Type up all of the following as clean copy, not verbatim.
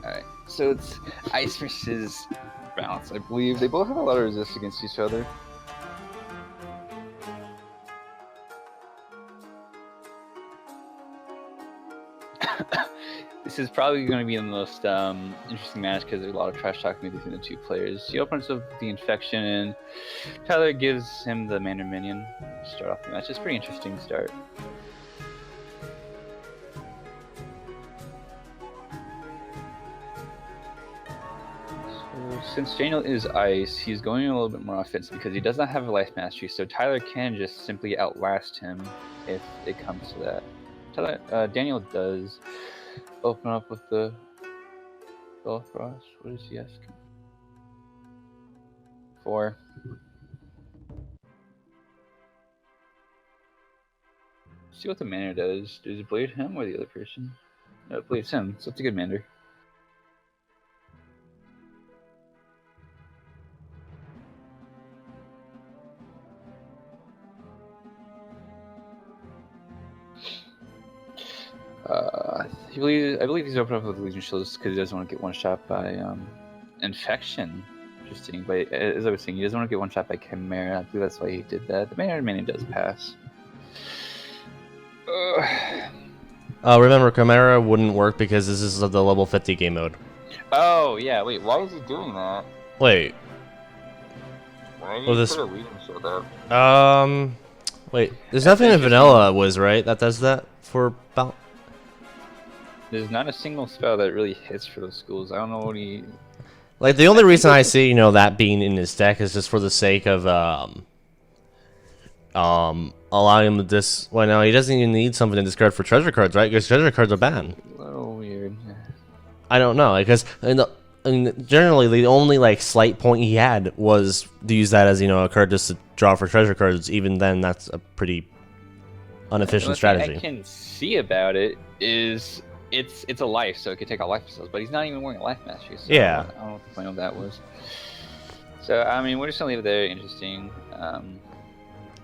Alright, so it's ice versus balance. I believe they both have a lot of resist against each other. This is probably going to be the most interesting match because there's a lot of trash talking between the two players. He opens up the infection, and Tyler gives him the Mandarin minion to start off the match. It's a pretty interesting start. So, since Daniel is ice, he's going a little bit more offensive because he does not have a life mastery, so Tyler can just simply outlast him if it comes to that. Daniel does open up with the Bellfrost. What is he asking? 4. See what the Manor does. Does it blade him or the other person? No, it blades him, so it's a good Manor. I believe he's opening up with Legion Shields because he doesn't want to get one shot by infection. Interesting, but as I was saying, he doesn't want to get one shot by Chimera. I believe that's why he did that. The Manor Minion does pass. Remember, Chimera wouldn't work because this is the level 50 game mode. Oh yeah, wait, why is he doing that? Wait. Why did Well, you this- put a Legion Shield up? Wait. There's nothing in vanilla was right that does that for about. There's not a single spell that really hits for those schools. I don't know what he... Like, the only reason I see, that being in his deck is just for the sake of, allowing him to well, no, he doesn't even need something to discard for treasure cards, right? Because treasure cards are banned. A little weird. I don't know, because generally the only, slight point he had was to use that as, a card just to draw for treasure cards. Even then, that's a pretty inefficient strategy. I can see about it is... It's a life, so it could take out life spells, but he's not even wearing a life mastery, so yeah. I don't know what the point of that was. So, I mean, we're just gonna leave it there. Interesting. So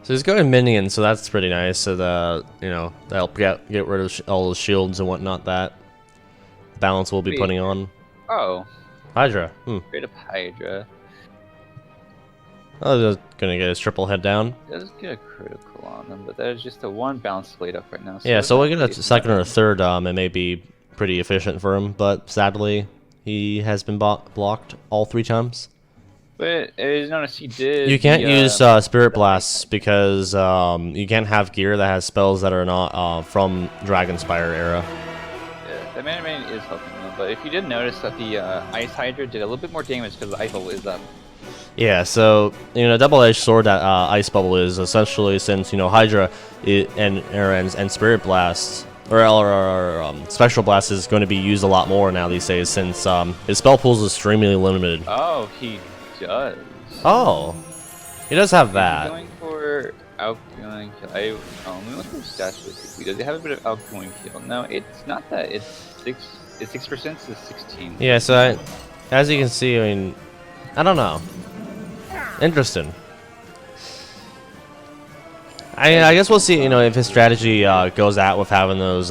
he's going minions, so that's pretty nice. So to help get rid of all those shields and whatnot that balance will be putting on. Oh. Hydra. Straight up Hydra. I was just gonna get his triple head down. Does get a critical on them, but there's just a one balance blade up right now. So yeah, so we'll get a second or a third. It may be pretty efficient for him, but sadly, he has been blocked all 3 times. But as notice, he did. You can't use Spirit Blasts because you can't have gear that has spells that are not from Dragonspire era. Yeah, the Mana Main is helping him, but if you did notice that the Ice Hydra did a little bit more damage because the Ice Bubble is up. Yeah, so double-edged sword that Ice Bubble is essentially, since Hydra and Spirit Blast or Spectral Blast is going to be used a lot more now these days, since his spell pool is extremely limited. Oh, he does. Oh, he does have that. He's going for outgoing kill. Let me look at his stats really quickly. Does he have a bit of outgoing kill? No, it's not that. It's 6% to 16. Yeah, so as you can see, I don't know. Interesting. I guess we'll see. If his strategy goes out with having those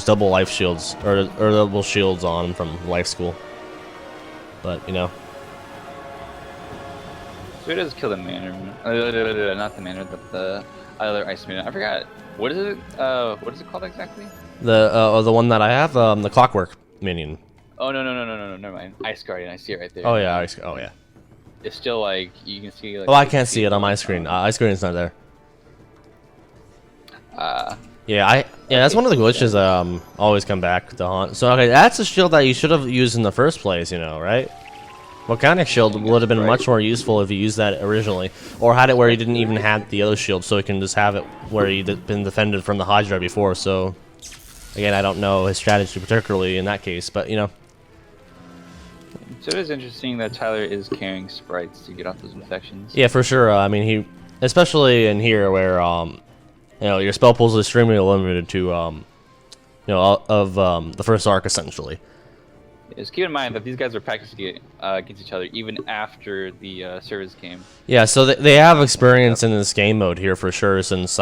double life shields or double shields on from Life School. But So he does kill the Manor, not the Manor, but the other Ice Manor. I forgot. What is it? What is it called exactly? The one that I have, the Clockwork minion. Oh no, never mind. Ice Guardian. I see it right there. Oh yeah, oh yeah. It's still you can see. I can't see it on my screen. Ice Guardian's not there. Yeah, that's one of the glitches always come back to haunt. So okay, that's a shield that you should have used in the first place, right? Volcanic Shield would have been much more useful if you used that originally, or had it where you didn't even have the other shield, so you can just have it where you'd been defended from the Hydra before. So again, I don't know his strategy particularly in that case, but So it is interesting that Tyler is carrying sprites to get off those infections. Yeah, for sure. I mean, he, especially in here where your spell pool is extremely limited to the first arc essentially. Just keep in mind that these guys are practicing against each other even after the service game. Yeah, so they have experience in this game mode here for sure, since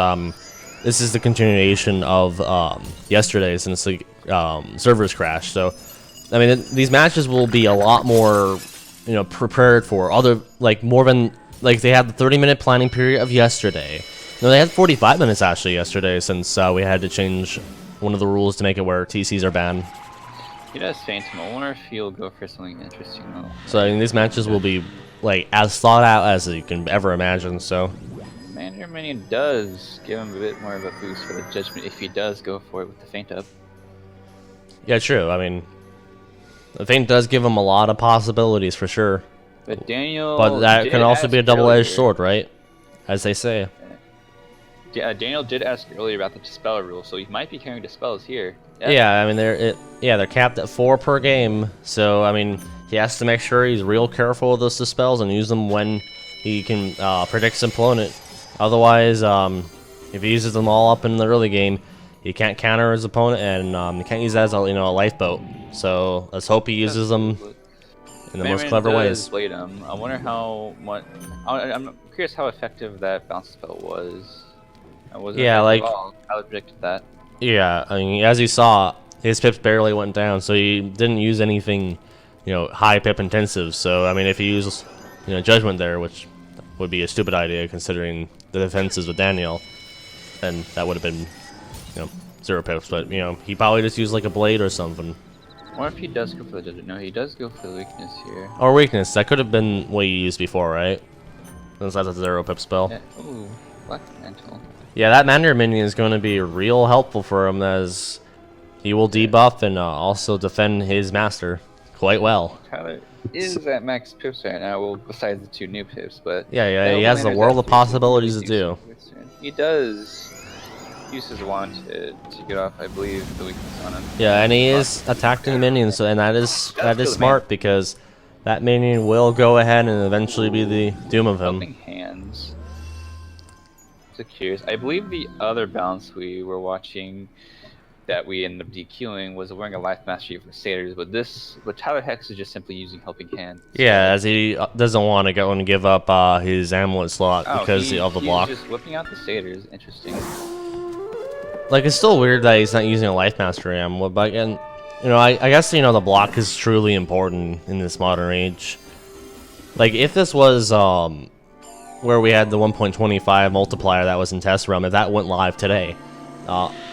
this is the continuation of yesterday, since servers crashed. So, I mean, these matches will be a lot more, prepared for other, like, more than, like, they had the 30-minute planning period of yesterday. No, they had 45 minutes actually yesterday, since we had to change one of the rules to make it where TCs are banned. He does Phantom. I wonder if he'll go for something interesting though. So I mean, these matches will be like as thought out as you can ever imagine. So Commander Minion does give him a bit more of a boost for the judgment if he does go for it with the feint up. yeah, true. I mean, the feint does give him a lot of possibilities for sure. But Daniel. But that can also be a double-edged sword, right? As they say. Daniel did ask earlier about the Dispel rule, so he might be carrying Dispels here. Yeah, I mean they're capped at 4 per game, so I mean he has to make sure he's real careful with those Dispels and use them when he can predict his opponent. Otherwise, if he uses them all up in the early game, he can't counter his opponent, and he can't use that as a lifeboat. So let's hope he uses them in the most clever ways. Blade him. I wonder how much. I'm curious how effective that bounce spell was. Yeah, like how I predicted that. Yeah, I mean, as you saw, his pips barely went down, so he didn't use anything, high pip intensive. So I mean, if he used, Judgment there, which would be a stupid idea considering the defenses with Daniel, then that would have been, 0 pips. But he probably just used like a blade or something. Or if he does go for the judgment. No, he does go for the weakness here. Or weakness. That could have been what you used before, right? Since that's a 0 pip spell. Yeah. Ooh, Black Mantle. Yeah, that Mandarin minion is going to be real helpful for him, as he will debuff and also defend his master quite well. Tyler is at max pips right now, well, besides the 2 new pips, but... Yeah, he has a world of possibilities to do. He does use his wand to get off, I believe, the weakness on him. Yeah, and he is attacking minions, so, and that is smart, because that minion will go ahead and eventually be the doom of him. Helping hands. So curious. I believe the other balance we were watching that we ended up DQing was wearing a life mastery for satyrs, but Tyler Hex is just simply using helping hands. Yeah, as he doesn't want to go and give up his amulet slot because of the block. He's just whipping out the satyrs. Interesting. Like, it's still weird that he's not using a life mastery amulet, but again, I guess the block is truly important in this modern age. Like, if this was where we had the 1.25 multiplier that was in test realm, if that went live today,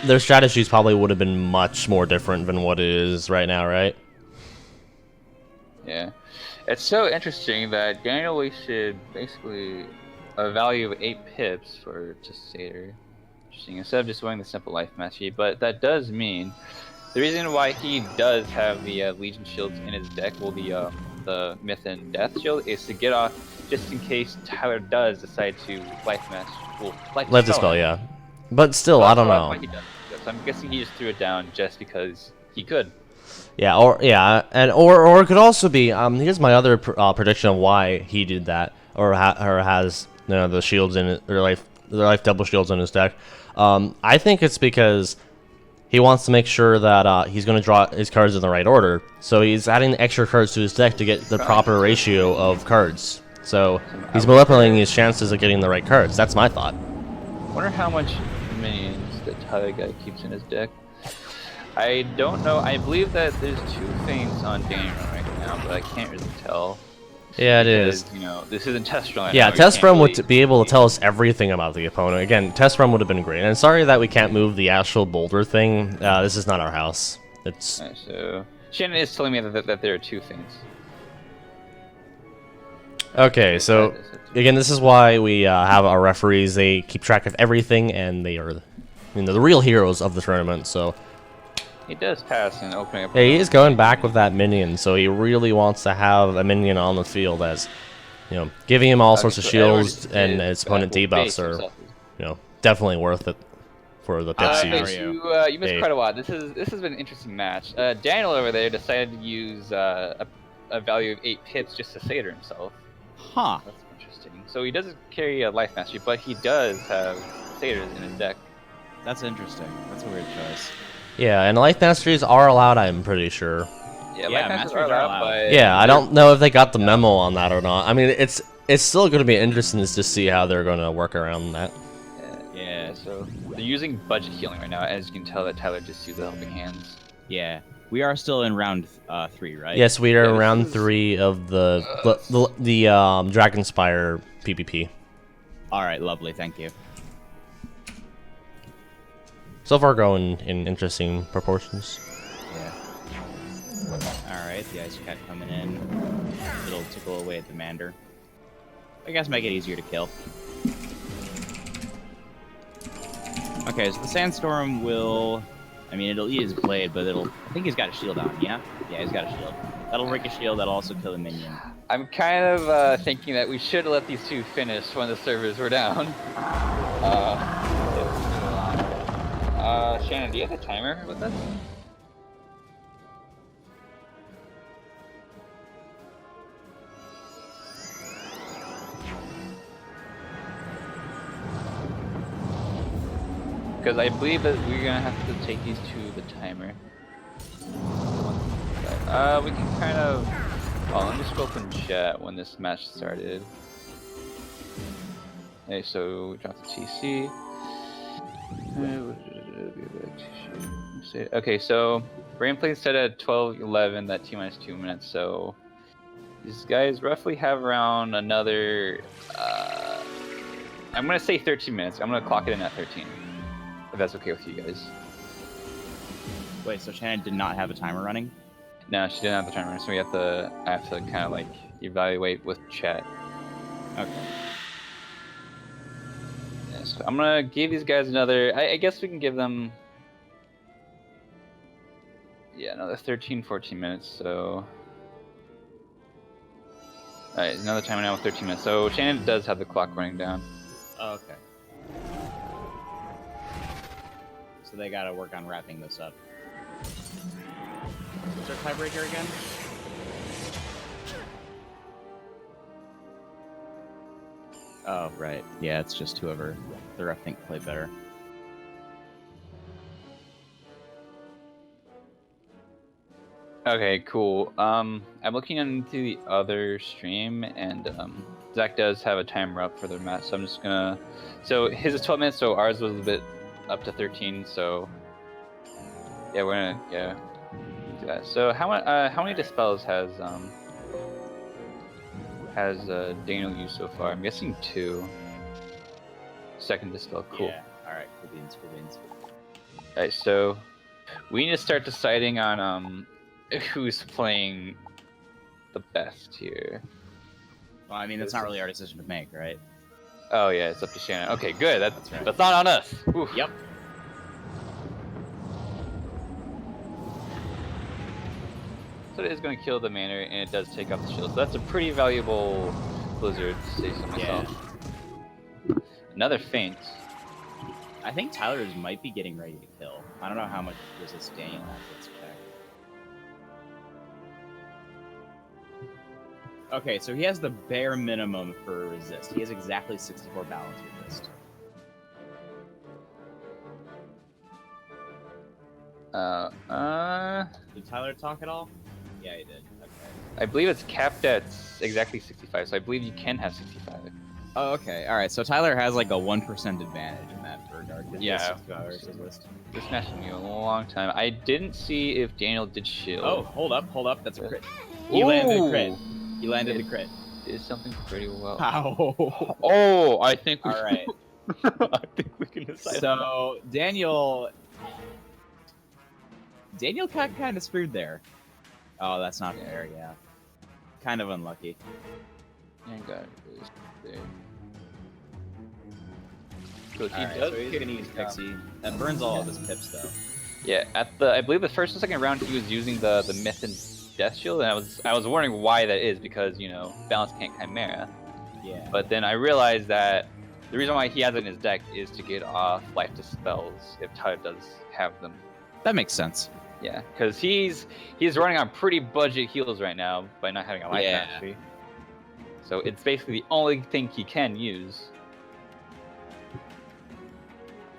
their strategies probably would have been much more different than what it is right now, right? Yeah. It's so interesting that Daniel wasted basically a value of 8 pips for just Satyr. Interesting. Instead of just wearing the simple life mastery, but that does mean the reason why he does have the Legion shields in his deck, well, the Myth and Death shield, is to get off just in case Tyler does decide to life dispel, yeah. But still, I don't know. So I'm guessing he just threw it down just because he could. Yeah, or it could also be. Here's my other prediction of why he did that, or has the shields in it, or the life double shields in his deck. I think it's because he wants to make sure that he's going to draw his cards in the right order. So he's adding extra cards to his deck to get the proper ratio of cards. So he's manipulating his chances of getting the right cards. That's my thought. I wonder how much minions that Tyler guy keeps in his deck. I don't know. I believe that there's 2 things on Daniel right now, but I can't really tell. Yeah, it is. This isn't test run. Yeah, test run would be able to tell us everything about the opponent. Again, test run would have been great. And sorry that we can't move the astral boulder thing. This is not our house. It's. Right, so Shannon is telling me that there are 2 things. Okay, so again, this is why we have our referees. They keep track of everything, and they are, the real heroes of the tournament. So he does pass in opening up. Yeah, he is going back with that minion, so he really wants to have a minion on the field, as giving him all sorts of shields and his opponent debuffs are, definitely worth it for the pips use. You missed quite a lot. This has been an interesting match. Daniel over there decided to use a value of 8 pips just to satyr himself. Huh. That's interesting. So he doesn't carry a life mastery, but he does have satyrs in his deck. That's interesting. That's a weird choice. Yeah, and life masteries are allowed, I'm pretty sure. Yeah, life masteries are allowed. But yeah, I don't know if they got the memo on that or not. I mean, it's still going to be interesting to see how they're going to work around that. Yeah, so they're using budget healing right now, as you can tell that Tyler just used the helping hands. Yeah. We are still in round 3, right? Yes, we are Yeah, in this round is- 3 of the Dragonspire PvP. All right, lovely. Thank you. So far, going in interesting proportions. Yeah. All right, the ice cat coming in. It'll tickle away at the Mander. I guess make it easier to kill. Okay, so the Sandstorm will... I mean, it'll eat his blade, but it'll... I think he's got a shield on, yeah? Yeah, he's got a shield. That'll break a shield, that'll also kill a minion. I'm kind of thinking that we should let these two finish when the servers were down. Shannon, do you have a timer with us? Because I believe that we're gonna have to take these to the timer. We can kind of... Oh, let me scroll up in chat when this match started. Okay, so we dropped the TC. Okay, so brain play set at 12:11. That T-minus 2 minutes. So these guys roughly have around another. I'm gonna say 13 minutes. I'm gonna clock it in at 13. If that's okay with you guys. Wait, so Shannon did not have a timer running? No, she didn't have the timer, so I have to kind of like evaluate with chat. Okay. Yeah, so I'm gonna give these guys another. I guess we can give them. Yeah, another 13, 14 minutes. So. Alright, another timer now with 13 minutes. So Shannon does have the clock running down. Oh, okay. So they gotta work on wrapping this up. What's our tiebreaker again? Oh, right. Yeah, it's just whoever the ref think played better. Okay, cool. I'm looking into the other stream, and Zach does have a timer up for the match, so I'm just gonna. So his is 12 minutes, so ours was a bit up to 13. So yeah, we're gonna do that. So how many dispels has Daniel used so far? I'm guessing 2. Second dispel, cool. Yeah. All right. Cool beans. Cool beans. Alright, so we need to start deciding on who's playing the best here. Well, I mean, that's not really our decision to make, right? Oh yeah, it's up to Shannon. Okay, good. That's right. That's not on us. Oof. Yep. So it is going to kill the manor, and it does take off the shield. So that's a pretty valuable blizzard, to say so myself. Another feint. I think Tyler's might be getting ready to kill. I don't know how much resist Daniel has to expect. Okay, so he has the bare minimum for resist. He has exactly 64 balance resist. Did Tyler talk at all? Yeah, he did. Okay. I believe it's capped at exactly 65, so I believe you can have 65. Oh, okay. All right. So Tyler has like a 1% advantage in that regard. Yeah. Resist. This match took me a long time. I didn't see if Daniel did shield. Oh, hold up. That's a crit. He landed a crit. He landed the crit. Did something pretty well. Ow. Oh, I think we All right. I think we can decide. So Daniel got kind of screwed there. Oh, that's not fair. Yeah. Kind of unlucky. Yeah, got it. There. So he All right, does so he's get gonna use these, Pixie. That burns all of his pips though. Yeah, I believe the first and second round he was using the Myth and Death Shield, and I was wondering why that is, because Balance can't Chimera. Yeah. But then I realized that the reason why he has it in his deck is to get off life dispels if Tyler does have them. That makes sense. Yeah, because he's running on pretty budget heals right now by not having a life mastery. So it's basically the only thing he can use.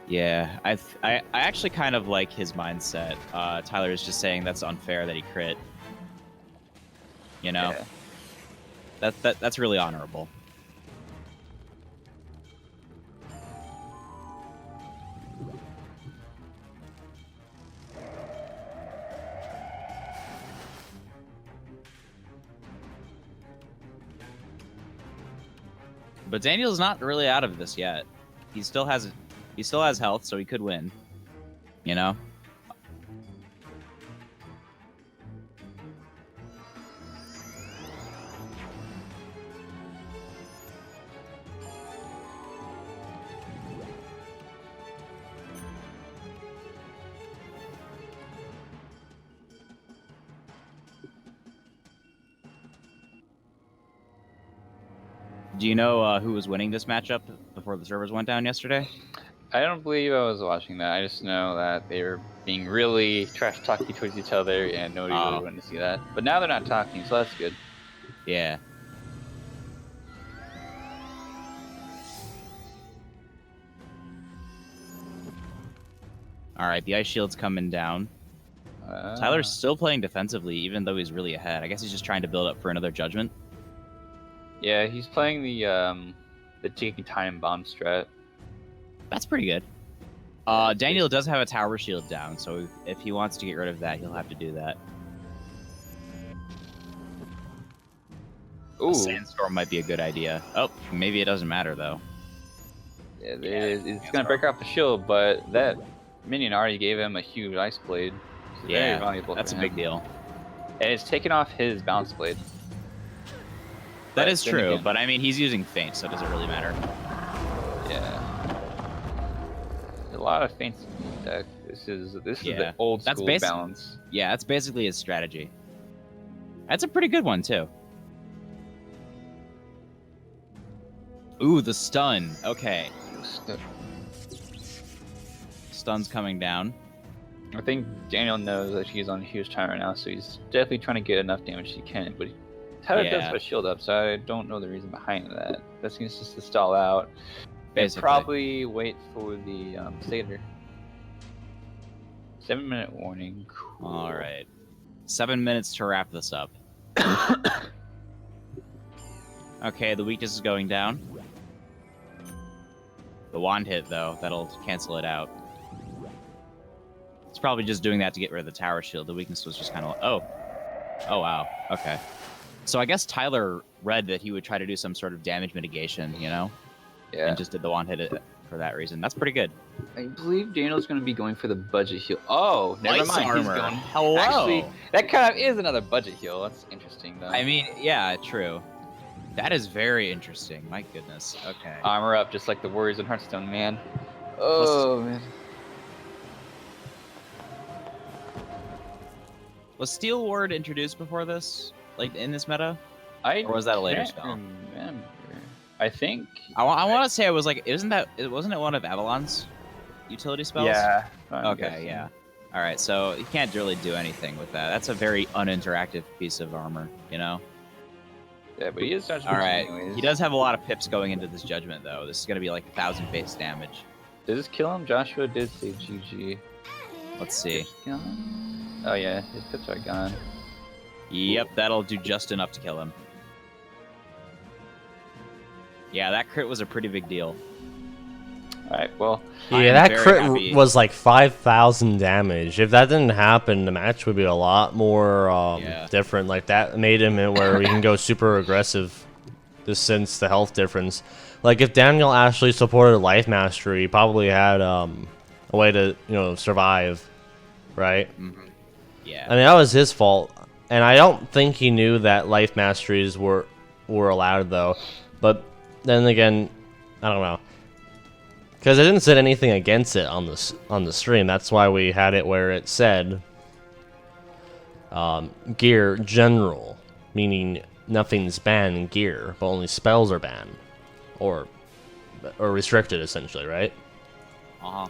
Yeah, I actually kind of like his mindset. Tyler is just saying that's unfair that he crit. Yeah. That's really honorable. But Daniel's not really out of this yet. He still has health, so he could win. You know? Do you know who was winning this matchup before the servers went down yesterday? I don't believe I was watching that. I just know that they were being really trash talky towards each other, and nobody really wanted to see that. But now they're not talking, so that's good. Yeah. All right, the ice shield's coming down. Tyler's still playing defensively, even though he's really ahead. I guess he's just trying to build up for another judgment. Yeah, he's playing the taking time bomb strat. That's pretty good. Daniel does have a tower shield down, so if he wants to get rid of that, he'll have to do that. Ooh, A sandstorm might be a good idea. Oh, maybe it doesn't matter though. yeah, it's gonna break off the shield, but that minion already gave him a huge ice blade. It's very valuable. That's a for big him. deal. And it's taken off his balance blade. That is then true, again- but I mean, he's using feint, so it doesn't really matter. Yeah. A lot of feints in the deck. This is Yeah. the old That's school balance. Yeah, that's basically his strategy. That's a pretty good one too. Ooh, the stun. Okay, stun's coming down. I think Daniel knows that he's on a huge time right now, so he's definitely trying to get enough damage as he can. But Tyler does have a shield up, so I don't know the reason behind that. That seems just to stall out. Basically. And probably wait for the satyr. 7-minute warning. Cool. All right, 7 minutes to wrap this up. Okay, the weakness is going down. The wand hit though, that'll cancel it out. It's probably just doing that to get rid of the tower shield. The weakness was just kind of oh wow, okay. So I guess Tyler read that he would try to do some sort of damage mitigation, you know, Yeah. and just did the wand hit it for that reason. That's pretty good. I believe Daniel's going to be going for the budget heal. Oh, never Ice mind. He's armor. going. Hello. Actually, that kind of is another budget heal. That's interesting, though. I mean, yeah, true. That is very interesting. My goodness. Okay. Armor up, just like the Warriors in Hearthstone, man. Oh, man. Was Steel Ward introduced before this, like in this meta? Or was that a later can't spell? remember. I think. I want to say it was like, wasn't it one of Avalon's utility spells? Yeah. Okay, yeah. All right, so you can't really do anything with that. That's a very uninteractive piece of armor, you know. Yeah, but he is such. All right, anyways. he does have a lot of pips going into this judgment, though. This is gonna be like 1,000 base damage. Does this kill him? Joshua did say GG. Let's see. Kill him? Oh yeah, his pips are gone. Yep, that'll do just enough to kill him. Yeah, that crit was a pretty big deal. All right, well. Yeah, I'm that very crit happy. was like 5,000 damage. If that didn't happen, the match would be a lot more Yeah. different. Like, that made him where we can go super aggressive just since the health difference. Like, if Daniel actually supported Life Mastery, he probably had a way to, survive, right? Mm-hmm. Yeah. I mean, that was his fault. And I don't think he knew that Life Masteries were allowed, though. But then again, I don't know. Because I didn't say anything against it on the stream. That's why we had it where it said gear general, meaning nothing's banned in gear, but only spells are banned or restricted, essentially, right? Uh-huh.